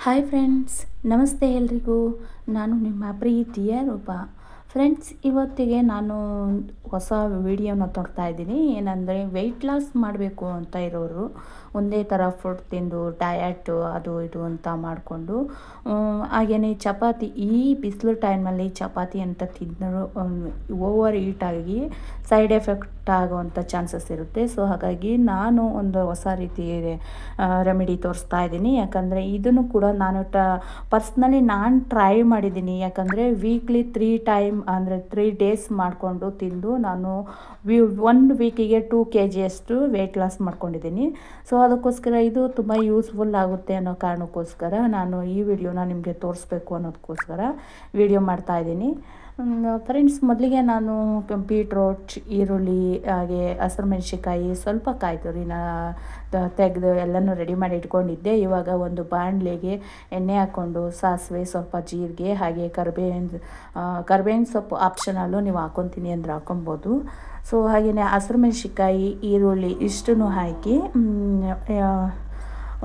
Hi friends, ನಮಸ್ತೆ ಎಲ್ರಿಗೂ. ನಾನು ನಿಮ್ಮ ಪ್ರೀತಿಯ ರೂಪ. ಫ್ರೆಂಡ್ಸ್, ಇವತ್ತಿಗೆ ನಾನು ಹೊಸ ವಿಡಿಯೋನ ತೋರ್ತಾ ಇದ್ದೀನಿ. ಏನಂದರೆ, ವೆಯ್ಟ್ ಲಾಸ್ ಮಾಡಬೇಕು ಅಂತ ಇರೋರು ಒಂದೇ ಥರ ಫುಡ್ ತಿಂದು ಡಯಟು ಅದು ಇದು ಅಂತ ಮಾಡಿಕೊಂಡು, ಹಾಗೆಯೇ ಚಪಾತಿ ಈ ಬಿಸಿಲು ಟೈಮಲ್ಲಿ ಚಪಾತಿ ಅಂತ ತಿಂದರೂ ಓವರ್ ಹೀಟಾಗಿ ಸೈಡ್ ಎಫೆಕ್ಟ್ ಆಗುವಂಥ ಚಾನ್ಸಸ್ ಇರುತ್ತೆ. ಸೊ ಹಾಗಾಗಿ ನಾನು ಒಂದು ಹೊಸ ರೀತಿ ರೆಮಿಡಿ ತೋರಿಸ್ತಾ ಇದ್ದೀನಿ. ಯಾಕಂದರೆ ಇದನ್ನು ಕೂಡ ನಾನು ಪರ್ಸ್ನಲಿ ನಾನು ಟ್ರೈ ಮಾಡಿದ್ದೀನಿ. ಯಾಕಂದರೆ ವೀಕ್ಲಿ 3 ಟೈಮ್ ಅಂದರೆ 3 ಡೇಸ್ ಮಾಡಿಕೊಂಡು ತಿಂದು ನಾನು 1 ವೀಕಿಗೆ 2 kg ಅಷ್ಟು ವೆಯ್ಟ್ ಲಾಸ್ ಮಾಡ್ಕೊಂಡಿದ್ದೀನಿ. ಸೊ ಅದಕ್ಕೋಸ್ಕರ ಇದು ತುಂಬ ಯೂಸ್ಫುಲ್ ಆಗುತ್ತೆ ಅನ್ನೋ ಕಾರಣಕ್ಕೋಸ್ಕರ ನಾನು ಈ ವಿಡಿಯೋನ ನಿಮಗೆ ತೋರಿಸ್ಬೇಕು ಅನ್ನೋದಕ್ಕೋಸ್ಕರ ವಿಡಿಯೋ ಮಾಡ್ತಾಯಿದ್ದೀನಿ. ಫ್ರೆಂಡ್ಸ್, ಮೊದಲಿಗೆ ನಾನು ಬೀಟ್ರೋಟ್, ಈರುಳ್ಳಿ, ಹಾಗೆ ಹಸಿರು ಮೆಣಸಿನ್ಕಾಯಿ, ಸ್ವಲ್ಪ ಕಾಯಿ ತುರಿನ ತೆಗೆದು ಎಲ್ಲನೂ ರೆಡಿ ಮಾಡಿ ಇಟ್ಕೊಂಡಿದ್ದೆ. ಇವಾಗ ಒಂದು ಬಾಣಲೆಗೆ ಎಣ್ಣೆ ಹಾಕ್ಕೊಂಡು ಸಾಸಿವೆ, ಸ್ವಲ್ಪ ಜೀರಿಗೆ, ಹಾಗೆ ಕರಿಬೇವಿನ ಸೊಪ್ಪು ಆಪ್ಷನಲ್ಲು, ನೀವು ಹಾಕ್ಕೊತೀನಿ ಅಂದರೆ ಹಾಕೊಬೋದು. ಸೊ ಹಾಗೆಯೇ ಹಸಿರು ಮೆಣಸಿನ್ಕಾಯಿ, ಈರುಳ್ಳಿ ಇಷ್ಟನ್ನು ಹಾಕಿ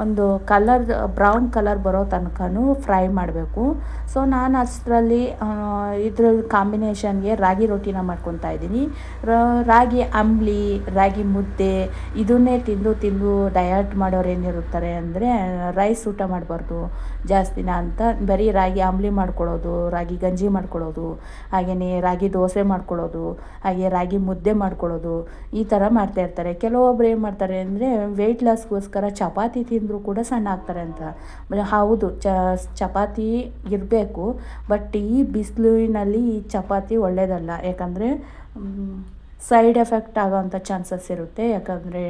ಒಂದು ಬ್ರೌನ್ ಕಲರ್ ಬರೋ ತನಕನೂ ಫ್ರೈ ಮಾಡಬೇಕು. ಸೊ ನಾನು ಅಷ್ಟರಲ್ಲಿ ಇದ್ರ ಕಾಂಬಿನೇಷನ್ಗೆ ರಾಗಿ ರೊಟ್ಟಿನ ಮಾಡ್ಕೊತಾ ಇದ್ದೀನಿ. ರಾಗಿ ಅಂಬ್ಲಿ, ರಾಗಿ ಮುದ್ದೆ ಇದನ್ನೇ ತಿಂದು ಡಯಟ್ ಮಾಡೋರು ಏನಿರುತ್ತಾರೆ ಅಂದರೆ, ರೈಸ್ ಊಟ ಮಾಡಬಾರ್ದು ಜಾಸ್ತಿನ ಅಂತ ಬರೀ ರಾಗಿ ಅಂಬ್ಲಿ ಮಾಡ್ಕೊಳ್ಳೋದು, ರಾಗಿ ಗಂಜಿ ಮಾಡ್ಕೊಳ್ಳೋದು, ಹಾಗೆಯೇ ರಾಗಿ ದೋಸೆ ಮಾಡ್ಕೊಳ್ಳೋದು, ಹಾಗೆ ರಾಗಿ ಮುದ್ದೆ ಮಾಡ್ಕೊಳ್ಳೋದು, ಈ ಥರ ಮಾಡ್ತಾಯಿರ್ತಾರೆ. ಕೆಲವೊಬ್ರು ಏನು ಮಾಡ್ತಾರೆ ಅಂದರೆ, ವೆಯ್ಟ್ ಲಾಸ್ಗೋಸ್ಕರ ಚಪಾತಿ ತಿಂದರೂ ಕೂಡ ಸಣ್ಣ ಆಗ್ತಾರೆ ಅಂತ. ಹೌದು, ಚಪಾತಿ ಇರಬೇಕು, ಬಟ್ ಈ ಬಿಸಿಲಿನಲ್ಲಿ ಈ ಚಪಾತಿ ಒಳ್ಳೆಯದಲ್ಲ. ಯಾಕಂದರೆ ಸೈಡ್ ಎಫೆಕ್ಟ್ ಆಗೋವಂಥ ಚಾನ್ಸಸ್ ಇರುತ್ತೆ. ಯಾಕಂದರೆ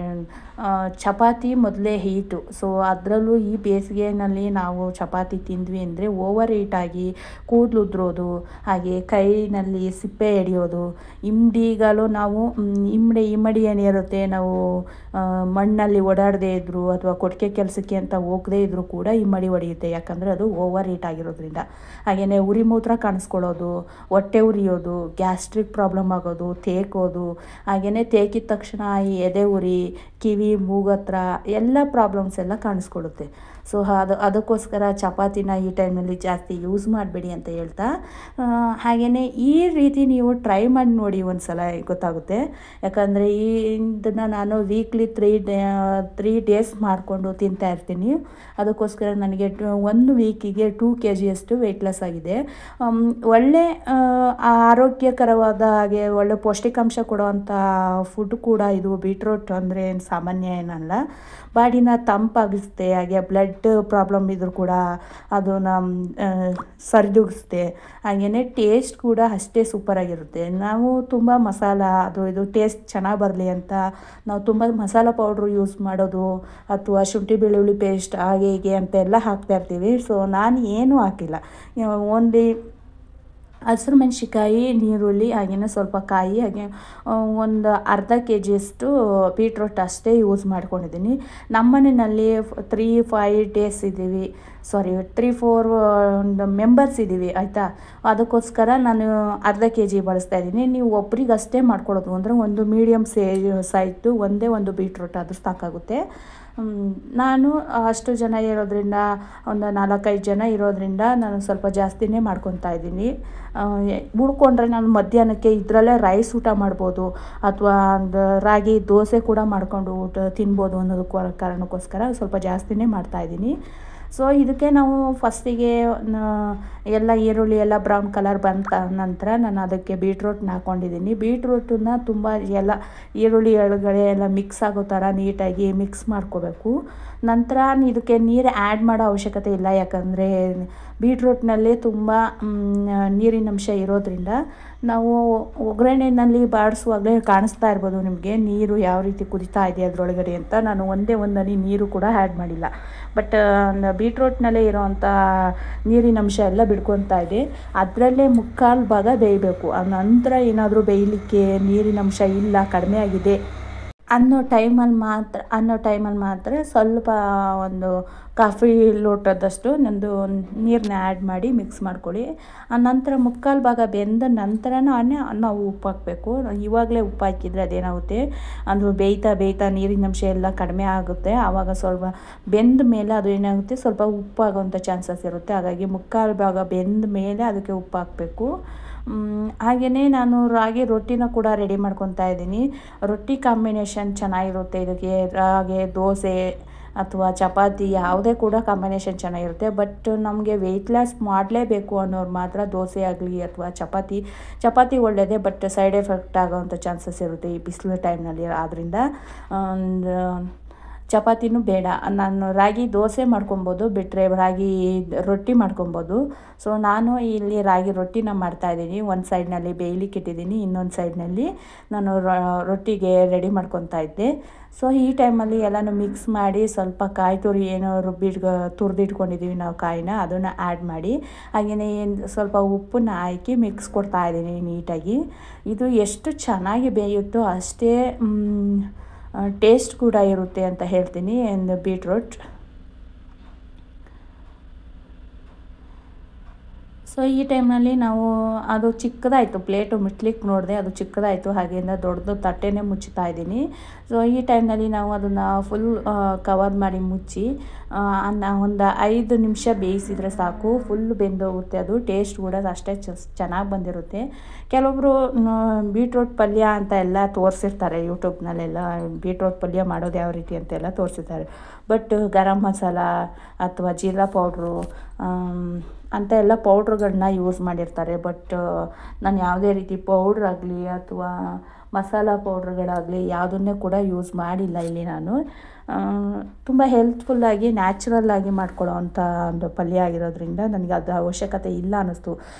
ಚಪಾತಿ ಮೊದಲೇ ಹೀಟು. ಸೊ ಅದರಲ್ಲೂ ಈ ಬೇಸಿಗೆಯಲ್ಲಿ ನಾವು ಚಪಾತಿ ತಿಂದ್ವಿ ಅಂದರೆ ಓವರ್ ಹೀಟಾಗಿ ಕೂದಲು ಉದ್ರೋದು, ಹಾಗೆ ಕೈನಲ್ಲಿ ಸಿಪ್ಪೆ ಹಿಡಿಯೋದು, ಇಮ್ಡಿಗಲು ನಾವು ಇಮ್ಮಡಿ ಏನಿರುತ್ತೆ, ನಾವು ಮಣ್ಣಲ್ಲಿ ಓಡಾಡದೇ ಇದ್ದರೂ ಅಥವಾ ಕೊಟ್ಟಿಗೆ ಕೆಲಸಕ್ಕೆ ಅಂತ ಹೋಗದೇ ಇದ್ದರೂ ಕೂಡ ಇಮ್ಮಡಿ ಹೊಡೆಯುತ್ತೆ. ಯಾಕಂದರೆ ಅದು ಓವರ್ ಹೀಟ್ ಆಗಿರೋದ್ರಿಂದ. ಹಾಗೆಯೇ ಉರಿ ಮೂತ್ರ ಕಾಣಿಸ್ಕೊಳ್ಳೋದು, ಹೊಟ್ಟೆ ಉರಿಯೋದು, ಗ್ಯಾಸ್ಟ್ರಿಕ್ ಪ್ರಾಬ್ಲಮ್ ಆಗೋದು, ತೇಕೋದು, ಹಾಗೆಯೇ ತೇಕಿದ ತಕ್ಷಣ ಈ ಎದೆ ಉರಿ, ಕಿವಿ, ಮೂಗತ್ರ ಎಲ್ಲ ಪ್ರಾಬ್ಲಮ್ಸ್ ಎಲ್ಲ ಕಾಣಿಸ್ಕೊಳುತ್ತೆ. ಸೊ ಅದಕ್ಕೋಸ್ಕರ ಚಪಾತಿನ ಈ ಟೈಮಲ್ಲಿ ಜಾಸ್ತಿ ಯೂಸ್ ಮಾಡಬೇಡಿ ಅಂತ ಹೇಳ್ತಾ, ಹಾಗೆಯೇ ಈ ರೀತಿ ನೀವು ಟ್ರೈ ಮಾಡಿ ನೋಡಿ, ಒಂದು ಸಲ ಗೊತ್ತಾಗುತ್ತೆ. ಯಾಕಂದರೆ ಇದನ್ನು ನಾನು ವೀಕ್ಲಿ 3 ಡೇಸ್ ಮಾಡಿಕೊಂಡು ತಿಂತಾ ಇರ್ತೀನಿ. ಅದಕ್ಕೋಸ್ಕರ ನನಗೆ 1 ವೀಕಿಗೆ 2 kg ಅಷ್ಟು ವೆಯ್ಟ್ ಲಾಸ್ ಆಗಿದೆ. ಒಳ್ಳೆ ಆರೋಗ್ಯಕರವಾದ ಹಾಗೆ ಒಳ್ಳೆ ಪೌಷ್ಟಿಕಾಂಶ ಕೊಡುವಂಥ ಫುಡ್ ಕೂಡ ಇದು. ಬೀಟ್ರೋಟ್ ಅಂದರೆ ಏನು ಸಾಮಾನ್ಯ ಏನಲ್ಲ, ಬಾಡಿನ ತಂಪಾಗಿಸುತ್ತೆ. ಹಾಗೆ ಬ್ಲಡ್ ಪ್ರಾಬ್ಲಮ್ ಇದ್ದರೂ ಕೂಡ ಅದನ್ನು ಸರಿದೂಗಿಸುತ್ತೆ. ಹಾಗೆಯೇ ಟೇಸ್ಟ್ ಕೂಡ ಅಷ್ಟೇ ಸೂಪರಾಗಿರುತ್ತೆ. ನಾವು ತುಂಬ ಮಸಾಲ ಅದು ಇದು ಟೇಸ್ಟ್ ಚೆನ್ನಾಗಿ ಬರಲಿ ಅಂತ ನಾವು ತುಂಬ ಮಸಾಲ ಪೌಡ್ರು ಯೂಸ್ ಮಾಡೋದು, ಅಥವಾ ಶುಂಠಿ ಬೆಳ್ಳುಳ್ಳಿ ಪೇಸ್ಟ್ ಹಾಗೆ ಹೀಗೆ ಅಂತೆಲ್ಲ ಹಾಕ್ತಾಯಿರ್ತೀವಿ. ಸೊ ನಾನು ಏನೂ ಹಾಕಿಲ್ಲ, ಓನ್ಲಿ ಹಸಿರು ಮೆಣಸಿನ್ಕಾಯಿ, ನೀರುಳ್ಳಿ, ಹಾಗೆಯೇ ಸ್ವಲ್ಪ ಕಾಯಿ, ಹಾಗೆ ಒಂದು ಅರ್ಧ kg ಅಷ್ಟು ಬೀಟ್ರೋಟ್ ಅಷ್ಟೇ ಯೂಸ್ ಮಾಡ್ಕೊಂಡಿದ್ದೀನಿ. ನಮ್ಮ ಮನೆಯಲ್ಲಿ 3-5 ಡೇಸ್ ಇದ್ದೀವಿ, 3-4 ಮೆಂಬರ್ಸ್ ಇದ್ದೀವಿ ಆಯಿತಾ. ಅದಕ್ಕೋಸ್ಕರ ನಾನು ಅರ್ಧ kg ಬಳಸ್ತಾಯಿದ್ದೀನಿ. ನೀವು ಒಬ್ರಿಗೆ ಅಷ್ಟೇ ಮಾಡ್ಕೊಳ್ಳೋದು ಅಂದರೆ ಒಂದು ಮೀಡಿಯಮ್ ಸೈಜು ಒಂದು ಬೀಟ್ರೋಟ್ ಅದು ಸಾಕಾಗುತ್ತೆ. ನಾನು ಅಷ್ಟು ಜನ ಇರೋದ್ರಿಂದ, ಒಂದು 4-5 ಜನ ಇರೋದ್ರಿಂದ ನಾನು ಸ್ವಲ್ಪ ಜಾಸ್ತಿನೇ ಮಾಡ್ಕೊತಾ ಇದ್ದೀನಿ. ಉಳ್ಕೊಂಡ್ರೆ ನಾನು ಮಧ್ಯಾಹ್ನಕ್ಕೆ ಇದರಲ್ಲೇ ರೈಸ್ ಊಟ ಮಾಡ್ಬೋದು, ಅಥವಾ ಒಂದು ರಾಗಿ ದೋಸೆ ಕೂಡ ಮಾಡ್ಕೊಂಡು ತಿನ್ಬೋದು ಅನ್ನೋದು ಕಾರಣಕ್ಕೋಸ್ಕರ ಸ್ವಲ್ಪ ಜಾಸ್ತಿನೇ ಮಾಡ್ತಾಯಿದ್ದೀನಿ. ಸೊ ಇದಕ್ಕೆ ನಾವು ಫಸ್ಟಿಗೆ ಎಲ್ಲ ಈರುಳ್ಳಿ ಎಲ್ಲ ಬ್ರೌನ್ ಕಲರ್ ಬಂದ ನಂತರ ನಾನು ಅದಕ್ಕೆ ಬೀಟ್ರೋಟ್ನ ಹಾಕ್ಕೊಂಡಿದ್ದೀನಿ. ಬೀಟ್ರೋಟನ್ನ ತುಂಬ ಎಲ್ಲ ಈರುಳ್ಳಿ ಒಳಗಡೆ ಎಲ್ಲ ಮಿಕ್ಸ್ ಆಗೋ ಥರ ನೀಟಾಗಿ ಮಿಕ್ಸ್ ಮಾಡ್ಕೋಬೇಕು. ನಂತರ ಇದಕ್ಕೆ ನೀರು ಆ್ಯಡ್ ಮಾಡೋ ಅವಶ್ಯಕತೆ ಇಲ್ಲ. ಯಾಕಂದರೆ ಬೀಟ್ರೋಟ್ನಲ್ಲಿ ತುಂಬ ನೀರಿನಂಶ ಇರೋದ್ರಿಂದ ನಾವು ಒಗ್ಗರಣೆಯಲ್ಲಿ ಬಾಡಿಸುವಾಗಲೇ ಕಾಣಿಸ್ತಾ ಇರ್ಬೋದು ನಿಮಗೆ ನೀರು ಯಾವ ರೀತಿ ಕುದಿತಾ ಇದೆ ಅದರೊಳಗಡೆ ಅಂತ. ನಾನು ಒಂದೇ ಒಂದನಿ ನೀರು ಕೂಡ ಆ್ಯಡ್ ಮಾಡಿಲ್ಲ, ಬಟ್ ಬೀಟ್ರೋಟ್ನಲ್ಲೇ ಇರೋವಂಥ ನೀರಿನಂಶ ಎಲ್ಲ ಬಿಡ್ಕೊತಾ ಇದೆ. ಅದರಲ್ಲೇ 3/4 ಭಾಗ ಬೇಯಬೇಕು. ಆ ನಂತರ ಏನಾದರೂ ಬೇಯಲಿಕ್ಕೆ ನೀರಿನಂಶ ಇಲ್ಲ, ಕಡಿಮೆ ಆಗಿದೆ ಅನ್ನೋ ಟೈಮಲ್ಲಿ ಮಾತ್ರ ಸ್ವಲ್ಪ ಒಂದು ಕಾಫಿ ಲೋಟದಷ್ಟು ನಂದು ನೀರನ್ನ ಆ್ಯಡ್ ಮಾಡಿ ಮಿಕ್ಸ್ ಮಾಡ್ಕೊಳ್ಳಿ. ನಂತರ ಮುಕ್ಕಾಲು ಭಾಗ ಬೆಂದ ನಂತರನೇ ನಾವು ಉಪ್ಪು ಹಾಕಬೇಕು. ಇವಾಗಲೇ ಉಪ್ಪು ಹಾಕಿದರೆ ಅದೇನಾಗುತ್ತೆ, ಅದು ಬೇಯ್ತಾ ನೀರಿನ ಅಂಶ ಎಲ್ಲ ಕಡಿಮೆ ಆಗುತ್ತೆ. ಆವಾಗ ಸ್ವಲ್ಪ ಬೆಂದ ಮೇಲೆ ಅದು ಏನಾಗುತ್ತೆ, ಸ್ವಲ್ಪ ಉಪ್ಪಾಗೋವಂಥ ಚಾನ್ಸಸ್ ಇರುತ್ತೆ. ಹಾಗಾಗಿ ಮುಕ್ಕಾಲು ಭಾಗ ಬೆಂದ ಮೇಲೆ ಅದಕ್ಕೆ ಉಪ್ಪು ಹಾಕಬೇಕು. ಹಾಗೆಯೇ ನಾನು ರಾಗಿ ರೊಟ್ಟಿನ ಕೂಡ ರೆಡಿ ಮಾಡ್ಕೊತಾ ಇದ್ದೀನಿ. ರೊಟ್ಟಿ ಕಾಂಬಿನೇಷನ್ ಚೆನ್ನಾಗಿರುತ್ತೆ ಇದಕ್ಕೆ. ರಾಗಿ ದೋಸೆ ಅಥವಾ ಚಪಾತಿ ಯಾವುದೇ ಕೂಡ ಕಾಂಬಿನೇಷನ್ ಚೆನ್ನಾಗಿರುತ್ತೆ. ಬಟ್ ನಮಗೆ ವೆಯ್ಟ್ ಲಾಸ್ ಮಾಡಲೇಬೇಕು ಅನ್ನೋರು ಮಾತ್ರ ದೋಸೆ ಆಗಲಿ ಅಥವಾ ಚಪಾತಿ ಒಳ್ಳೆಯದೇ, ಬಟ್ ಸೈಡ್ ಎಫೆಕ್ಟ್ ಆಗೋವಂಥ ಚಾನ್ಸಸ್ ಇರುತ್ತೆ ಈ ಬಿಸಿಲು ಟೈಮ್ನಲ್ಲಿ. ಆದ್ದರಿಂದ ಚಪಾತಿನೂ ಬೇಡ, ನಾನು ರಾಗಿ ದೋಸೆ ಮಾಡ್ಕೊಬೋದು, ಬಿಟ್ಟರೆ ರಾಗಿ ರೊಟ್ಟಿ ಮಾಡ್ಕೊಬೋದು. ಸೊ ನಾನು ಇಲ್ಲಿ ರಾಗಿ ರೊಟ್ಟಿನ ಮಾಡ್ತಾಯಿದ್ದೀನಿ. ಒಂದು ಸೈಡ್ನಲ್ಲಿ ಬೇಯ್ಲಿಕ್ಕೆ ಇಟ್ಟಿದ್ದೀನಿ, ಇನ್ನೊಂದು ಸೈಡ್ನಲ್ಲಿ ನಾನು ರೊಟ್ಟಿಗೆ ರೆಡಿ ಮಾಡ್ಕೊತಾ ಇದ್ದೆ. ಸೊ ಈ ಟೈಮಲ್ಲಿ ಎಲ್ಲನೂ ಮಿಕ್ಸ್ ಮಾಡಿ ಸ್ವಲ್ಪ ಕಾಯಿ ತುರಿ ಏನೋ ತುರಿದಿಟ್ಕೊಂಡಿದ್ದೀವಿ ನಾವು ಕಾಯಿನ, ಅದನ್ನು ಆ್ಯಡ್ ಮಾಡಿ ಹಾಗೆಯೇ ಸ್ವಲ್ಪ ಉಪ್ಪನ್ನ ಹಾಕಿ ಮಿಕ್ಸ್ ಕೊಡ್ತಾಯಿದ್ದೀನಿ ನೀಟಾಗಿ. ಇದು ಎಷ್ಟು ಚೆನ್ನಾಗಿ ಬೇಯುತ್ತೋ ಅಷ್ಟೇ ಟೇಸ್ಟ್ ಕೂಡ ಇರುತ್ತೆ ಅಂತ ಹೇಳ್ತೀನಿ ಬೀಟ್ರೋಟ್. ಸೊ ಈ ಟೈಮ್ನಲ್ಲಿ ನಾವು ಅದು ಚಿಕ್ಕದಾಯಿತು, ಪ್ಲೇಟು ಮುಟ್ಲಿಕ್ಕೆ ನೋಡಿದೆ, ಅದು ಚಿಕ್ಕದಾಯಿತು. ಹಾಗೆಯಿಂದ ದೊಡ್ಡದು ತಟ್ಟೆನೇ ಮುಚ್ಚುತ್ತಾ ಇದ್ದೀನಿ. ಸೊ ಈ ಟೈಮ್ನಲ್ಲಿ ನಾವು ಅದನ್ನು ಫುಲ್ ಕವರ್ ಮಾಡಿ ಮುಚ್ಚಿ ಒಂದು 5 ನಿಮಿಷ ಬೇಯಿಸಿದರೆ ಸಾಕು, ಫುಲ್ ಬೆಂದೋಗುತ್ತೆ. ಅದು ಟೇಸ್ಟ್ ಕೂಡ ಅಷ್ಟೇ ಚೆನ್ನಾಗಿ ಬಂದಿರುತ್ತೆ. ಕೆಲವೊಬ್ಬರು ಬೀಟ್ರೋಟ್ ಪಲ್ಯ ಅಂತ ಎಲ್ಲ ತೋರಿಸಿರ್ತಾರೆ ಯೂಟ್ಯೂಬ್ನಲ್ಲೆಲ್ಲ, ಬೀಟ್ರೋಟ್ ಪಲ್ಯ ಮಾಡೋದು ಯಾವ ರೀತಿ ಅಂತೆಲ್ಲ ತೋರಿಸಿರ್ತಾರೆ. ಬಟ್ ಗರಂ ಮಸಾಲ ಅಥವಾ ಜೀರಾ ಪೌಡ್ರು ಅಂತ ಎಲ್ಲ ಪೌಡ್ರುಗಳನ್ನ ಯೂಸ್ ಮಾಡಿರ್ತಾರೆ. ಬಟ್ ನಾನು ಯಾವುದೇ ರೀತಿ ಪೌಡ್ರಾಗಲಿ ಅಥವಾ ಮಸಾಲ ಪೌಡ್ರುಗಳಾಗಲಿ ಯಾವುದನ್ನೇ ಕೂಡ ಯೂಸ್ ಮಾಡಿಲ್ಲ ಇಲ್ಲಿ ನಾನು. ತುಂಬ ಹೆಲ್ತ್ಫುಲ್ಲಾಗಿ ನ್ಯಾಚುರಲ್ಲಾಗಿ ಮಾಡ್ಕೊಳ್ಳೋ ಅಂಥ ಒಂದು ಪಲ್ಯ ಆಗಿರೋದ್ರಿಂದ ನನಗೆ ಅದು ಅವಶ್ಯಕತೆ ಇಲ್ಲ ಅನ್ನಿಸ್ತು.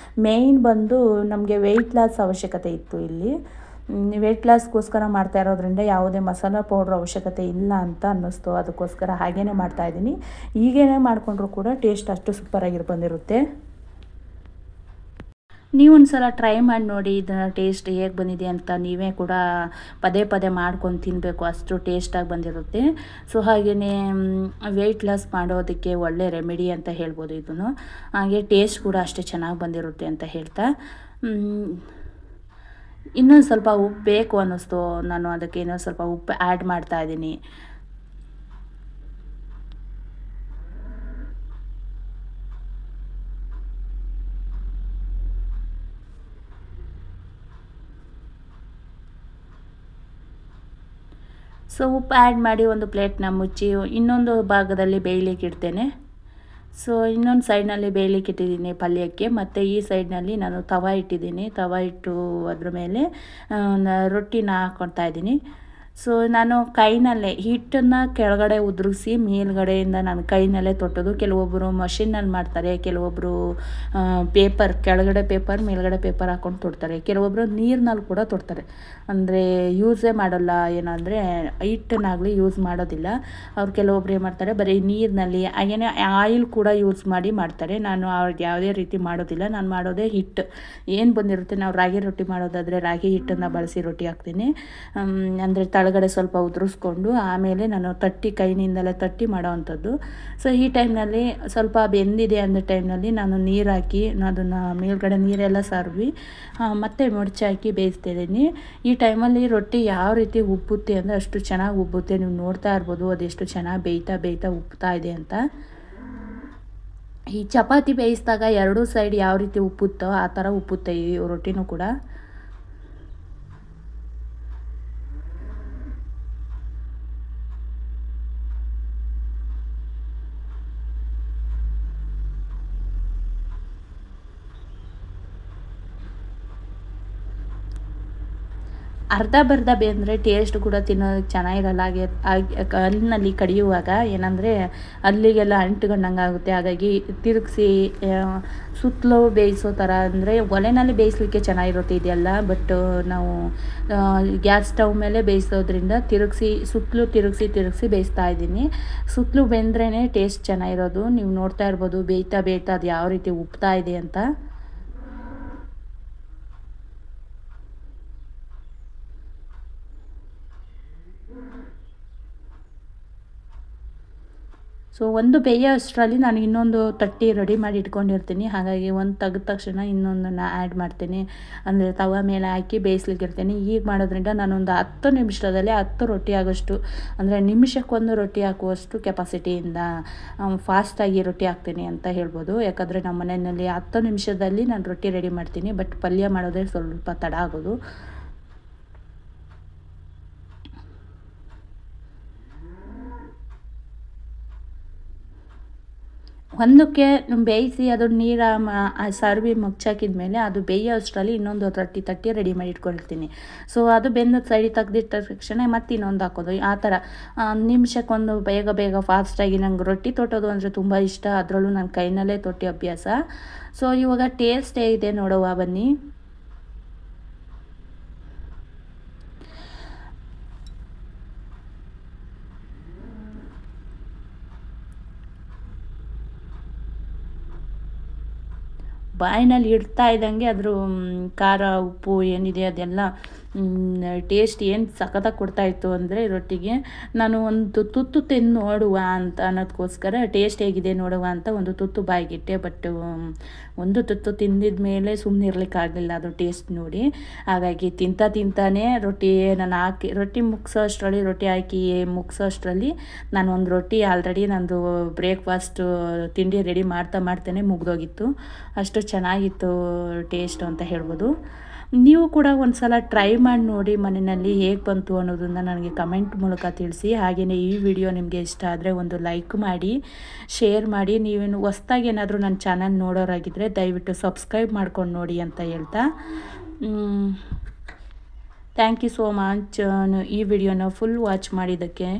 ಮೇಯ್ನ್ ಬಂದು ನಮಗೆ ವೆಯ್ಟ್ ಲಾಸ್ ಅವಶ್ಯಕತೆ ಇತ್ತು ಇಲ್ಲಿ. ವೆಯ್ಟ್ ಲಾಸ್ಗೋಸ್ಕರ ಮಾಡ್ತಾ ಇರೋದ್ರಿಂದ ಯಾವುದೇ ಮಸಾಲ ಪೌಡ್ರ್ ಅವಶ್ಯಕತೆ ಇಲ್ಲ ಅಂತ ಅನ್ನಿಸ್ತು. ಅದಕ್ಕೋಸ್ಕರ ಹಾಗೇ ಮಾಡ್ತಾಯಿದ್ದೀನಿ. ಹೀಗೇ ಮಾಡಿಕೊಂಡ್ರೂ ಕೂಡ ಟೇಸ್ಟ್ ಅಷ್ಟು ಸೂಪರಾಗಿ ಬಂದಿರುತ್ತೆ. ನೀವು ಒಂದು ಸಲ ಟ್ರೈ ಮಾಡಿ ನೋಡಿ, ಇದರ ಟೇಸ್ಟ್ ಹೇಗೆ ಬಂದಿದೆ ಅಂತ. ನೀವೇ ಕೂಡ ಪದೇ ಮಾಡ್ಕೊಂಡು ತಿನ್ನಬೇಕು, ಅಷ್ಟು ಟೇಸ್ಟಾಗಿ ಬಂದಿರುತ್ತೆ. ಸೊ ಹಾಗೆಯೇ ವೆಯ್ಟ್ ಲಾಸ್ ಮಾಡೋದಕ್ಕೆ ಒಳ್ಳೆ ರೆಮಿಡಿ ಅಂತ ಹೇಳ್ಬೋದು ಇದನ್ನು. ಹಾಗೆ ಟೇಸ್ಟ್ ಕೂಡ ಅಷ್ಟೇ ಚೆನ್ನಾಗಿ ಬಂದಿರುತ್ತೆ ಅಂತ ಹೇಳ್ತಾ, ಇನ್ನೊಂದು ಸ್ವಲ್ಪ ಉಪ್ಪು ಬೇಕು ಅನ್ನಿಸ್ತು, ನಾನು ಅದಕ್ಕೆ ಇನ್ನೊಂದು ಸ್ವಲ್ಪ ಉಪ್ಪು ಆ್ಯಡ್ ಮಾಡ್ತಾಯಿದ್ದೀನಿ. ಸೊ ಉಪ್ಪು ಆ್ಯಡ್ ಮಾಡಿ ಒಂದು ಪ್ಲೇಟ್ನ ಮುಚ್ಚಿ ಇನ್ನೊಂದು ಭಾಗದಲ್ಲಿ ಬೇಯಲಿಕ್ಕೆ ಇಡ್ತೇನೆ. ಸೊ ಇನ್ನೊಂದು ಸೈಡ್ನಲ್ಲಿ ಬೇಯಲಿಕ್ಕೆ ಇಟ್ಟಿದ್ದೀನಿ ಪಲ್ಯಕ್ಕೆ, ಮತ್ತು ಈ ಸೈಡ್ನಲ್ಲಿ ನಾನು ತವ ಇಟ್ಟಿದ್ದೀನಿ. ತವ ಇಟ್ಟು ಅದ್ರ ಮೇಲೆ ರೊಟ್ಟಿನ ಹಾಕ್ಕೊಳ್ತಾ ಇದ್ದೀನಿ. ಸೊ ನಾನು ಕೈನಲ್ಲೇ ಹಿಟ್ಟನ್ನು ಕೆಳಗಡೆ ಉದುರಿಸಿ ಮೇಲ್ಗಡೆಯಿಂದ ನಾನು ಕೈನಲ್ಲೇ ತೊಟ್ಟೋದು. ಕೆಲವೊಬ್ಬರು ಮಷಿನ್ನಲ್ಲಿ ಮಾಡ್ತಾರೆ, ಕೆಲವೊಬ್ಬರು ಕೆಳಗಡೆ ಪೇಪರ್ ಮೇಲ್ಗಡೆ ಪೇಪರ್ ಹಾಕ್ಕೊಂಡು ತೊಡ್ತಾರೆ, ಕೆಲವೊಬ್ಬರು ನೀರಿನಲ್ಲಿ ಕೂಡ ತೊಡ್ತಾರೆ. ಅಂದರೆ ಯೂಸೇ ಮಾಡೋಲ್ಲ, ಏನಂದರೆ ಹಿಟ್ಟನ್ನಾಗಲಿ ಯೂಸ್ ಮಾಡೋದಿಲ್ಲ ಅವ್ರು. ಕೆಲವೊಬ್ರು ಏನು ಮಾಡ್ತಾರೆ, ಬರೀ ನೀರಿನಲ್ಲಿ ಹಾಗೇನೆ ಆಯಿಲ್ ಕೂಡ ಯೂಸ್ ಮಾಡಿ ಮಾಡ್ತಾರೆ. ನಾನು ಅವ್ರಿಗೆ ಯಾವುದೇ ರೀತಿ ಮಾಡೋದಿಲ್ಲ. ನಾನು ಮಾಡೋದೇ ಹಿಟ್ಟು ಏನು ಬಂದಿರುತ್ತೆ. ನಾವು ರಾಗಿ ರೊಟ್ಟಿ ಮಾಡೋದಾದರೆ ರಾಗಿ ಹಿಟ್ಟನ್ನು ಬಳಸಿ ರೊಟ್ಟಿ ಹಾಕ್ತೀನಿ. ಅಂದರೆ ತಳಗಡೆ ಸ್ವಲ್ಪ ಉದುರಿಸ್ಕೊಂಡು ಆಮೇಲೆ ನಾನು ಕೈನಿಂದಲೇ ತಟ್ಟಿ ಮಾಡೋ ಅಂಥದ್ದು. ಸೊ ಈ ಟೈಮ್ನಲ್ಲಿ ಸ್ವಲ್ಪ ಬೆಂದಿದೆ ಅಂದ ಟೈಮ್ನಲ್ಲಿ ನಾನು ನೀರು ಹಾಕಿ ಅದನ್ನು ಮೇಲ್ಗಡೆ ನೀರೆಲ್ಲ ಸರ್ವಿ ಮತ್ತೆ ಮುಡ್ಚಿ ಹಾಕಿ ಬೇಯಿಸ್ತಿದ್ದೀನಿ. ಈ ಟೈಮಲ್ಲಿ ರೊಟ್ಟಿ ಯಾವ ರೀತಿ ಉಬ್ಬುತ್ತೆ ಅಂದರೆ ಅಷ್ಟು ಚೆನ್ನಾಗಿ ಉಬ್ಬುತ್ತೆ. ನೀವು ನೋಡ್ತಾ ಇರ್ಬೋದು ಅದೆಷ್ಟು ಚೆನ್ನಾಗಿ ಬೇಯ್ತಾ ಉಬ್ತಾ ಇದೆ ಅಂತ. ಈ ಚಪಾತಿ ಬೇಯಿಸಿದಾಗ ಎರಡೂ ಸೈಡ್ ಯಾವ ರೀತಿ ಉಪ್ಪುತ್ತೋ ಆ ಥರ ಉಪ್ಪುತ್ತೆ ಈ ರೊಟ್ಟಿನೂ ಕೂಡ. ಅರ್ಧ ಬೆಂದರೆ ಟೇಸ್ಟ್ ಕೂಡ ತಿನ್ನೋದಕ್ಕೆ ಚೆನ್ನಾಗಿರಲ್ಲ. ಹಾಗೆ ಕಲ್ಲಿನಲ್ಲಿ ಕಡಿಯುವಾಗ ಏನಂದರೆ ಅಲ್ಲಿಗೆಲ್ಲ ಅಂಟುಕೊಂಡಂಗೆ ಆಗುತ್ತೆ. ಹಾಗಾಗಿ ತಿರುಗಿಸಿ ಸುತ್ತಲೂ ಬೇಯಿಸೋ ಥರ, ಅಂದರೆ ಒಲೆನಲ್ಲಿ ಬೇಯಿಸಲಿಕ್ಕೆ ಚೆನ್ನಾಗಿರುತ್ತೆ ಇದೆಲ್ಲ. ಬಟ್ ನಾವು ಗ್ಯಾಸ್ ಸ್ಟವ್ ಮೇಲೆ ಬೇಯಿಸೋದ್ರಿಂದ ಸುತ್ತಲೂ ತಿರುಗಿಸಿ ಬೇಯಿಸ್ತಾ ಇದ್ದೀನಿ. ಸುತ್ತಲೂ ಬೆಂದ್ರೇ ಟೇಸ್ಟ್ ಚೆನ್ನಾಗಿರೋದು. ನೀವು ನೋಡ್ತಾ ಇರ್ಬೋದು ಬೇಯ್ತಾ ಅದು ಯಾವ ರೀತಿ ಉಬ್ತಾ ಇದೆ ಅಂತ. ಸೊ ಒಂದು ಬೇಯೋ ಅಷ್ಟರಲ್ಲಿ ನಾನು ಇನ್ನೊಂದು ತಟ್ಟಿ ರೆಡಿ ಮಾಡಿ ಇಟ್ಕೊಂಡಿರ್ತೀನಿ. ಹಾಗಾಗಿ ಒಂದು ತೆಗೆದ ತಕ್ಷಣ ಇನ್ನೊಂದನ್ನು ಆ್ಯಡ್ ಮಾಡ್ತೀನಿ, ಅಂದರೆ ತವ ಮೇಲೆ ಹಾಕಿ ಬೇಯಿಸ್ಲಿಕ್ಕೆ ಇರ್ತೀನಿ. ಈಗ ಮಾಡೋದ್ರಿಂದ ನಾನೊಂದು 10 ನಿಮಿಷದಲ್ಲಿ 10 ರೊಟ್ಟಿ ಆಗೋಷ್ಟು, ಅಂದರೆ ನಿಮಿಷಕ್ಕೊಂದು ರೊಟ್ಟಿ ಹಾಕುವಷ್ಟು ಕೆಪಾಸಿಟಿಯಿಂದ ಫಾಸ್ಟಾಗಿ ರೊಟ್ಟಿ ಹಾಕ್ತೀನಿ ಅಂತ ಹೇಳ್ಬೋದು. ಯಾಕಂದರೆ ನಮ್ಮ ಮನೆಯಲ್ಲಿ 10 ನಿಮಿಷದಲ್ಲಿ ನಾನು ರೊಟ್ಟಿ ರೆಡಿ ಮಾಡ್ತೀನಿ. ಬಟ್ ಪಲ್ಯ ಮಾಡೋದೇ ಸ್ವಲ್ಪ ತಡ ಆಗೋದು. ಒಂದಕ್ಕೆ ಬೇಯಿಸಿ ಅದು ನೀರು ಸರ್ವಿ ಮುಚ್ಚಾಕಿದ ಮೇಲೆ ಅದು ಬೇಯೋ ಅಷ್ಟರಲ್ಲಿ ಇನ್ನೊಂದು ರೊಟ್ಟಿ ತಟ್ಟಿ ರೆಡಿ ಮಾಡಿ ಇಟ್ಕೊಂಡಿರ್ತೀನಿ. ಸೊ ಅದು ಬೆಂದ ಸೈಡಿ ತೆಗೆದಿಟ್ಟ ತಕ್ಷಣ ಮತ್ತೆ ಇನ್ನೊಂದು ಹಾಕೋದು. ಆ ಥರ ನಿಮಿಷಕ್ಕೊಂದು ಬೇಗ ಬೇಗ ಫಾಸ್ಟಾಗಿ ನಂಗೆ ರೊಟ್ಟಿ ತೊಟ್ಟೋದು ಅಂದರೆ ತುಂಬ ಇಷ್ಟ. ಅದರಲ್ಲೂ ನನ್ನ ಕೈನಲ್ಲೇ ತೊಟ್ಟಿ ಅಭ್ಯಾಸ. ಸೊ ಇವಾಗ ಟೇಸ್ಟ್ ಹೇಗಿದೆ ನೋಡುವ ಬನ್ನಿ. ಬಾಯಿನಲ್ಲಿ ಇಡ್ತಾ ಇದ್ದಂಗೆ ಅದ್ರ ಖಾರ ಉಪ್ಪು ಏನಿದೆ ಅದೆಲ್ಲ ಟೇಸ್ಟ್ ಏನು ಸಖತ್ತಾಗಿ ಕೊಡ್ತಾಯಿತ್ತು ಅಂದರೆ ರೊಟ್ಟಿಗೆ. ನಾನು ಒಂದು ತುತ್ತು ತಿಂದು ನೋಡುವ ಅಂತ ಅನ್ನೋದಕ್ಕೋಸ್ಕರ ಟೇಸ್ಟ್ ಹೇಗಿದೆ ನೋಡುವ ಅಂತ ಒಂದು ತುತ್ತು ಬಾಯಿಗಿಟ್ಟೆ. ಬಟ್ ಒಂದು ತುತ್ತು ತಿಂದಿದ ಮೇಲೆ ಸುಮ್ಮನೆ ಇರಲಿಕ್ಕಾಗಲಿಲ್ಲ ಅದು ಟೇಸ್ಟ್ ನೋಡಿ. ಹಾಗಾಗಿ ತಿಂತಾನೆ ರೊಟ್ಟಿ ನಾನು ಹಾಕಿ ರೊಟ್ಟಿ ರೊಟ್ಟಿ ಹಾಕಿ ಮುಗಿಸೋ ಅಷ್ಟರಲ್ಲಿ ನಾನು ಒಂದು ರೊಟ್ಟಿ ಆಲ್ರೆಡಿ ನಂದು ಬ್ರೇಕ್ಫಾಸ್ಟು ತಿಂಡಿ ರೆಡಿ ಮಾಡ್ತೇನೆ ಮುಗಿದೋಗಿತ್ತು. ಅಷ್ಟು ಚೆನ್ನಾಗಿತ್ತು ಟೇಸ್ಟ್ ಅಂತ ಹೇಳ್ಬೋದು. ನೀವು ಕೂಡ ಒಂದು ಸಲ ಟ್ರೈ ಮಾಡಿ ನೋಡಿ ಮನೆಯಲ್ಲಿ ಹೇಗೆ ಬಂತು ಅನ್ನೋದನ್ನು ನನಗೆ ಕಮೆಂಟ್ ಮೂಲಕ ತಿಳಿಸಿ. ಹಾಗೆಯೇ ಈ ವಿಡಿಯೋ ನಿಮಗೆ ಇಷ್ಟ ಆದರೆ ಒಂದು ಲೈಕ್ ಮಾಡಿ, ಶೇರ್ ಮಾಡಿ. ನೀವೇನು ಹೊಸ್ದಾಗಿ ಏನಾದರೂ ನನ್ನ ಚಾನಲ್ ನೋಡೋರಾಗಿದ್ದರೆ ದಯವಿಟ್ಟು ಸಬ್ಸ್ಕ್ರೈಬ್ ಮಾಡ್ಕೊಂಡು ನೋಡಿ ಅಂತ ಹೇಳ್ತಾ ಥ್ಯಾಂಕ್ ಯು ಸೋ ಮಚ್ ಈ ವಿಡಿಯೋನ ಫುಲ್ ವಾಚ್ ಮಾಡಿದ್ದಕ್ಕೆ.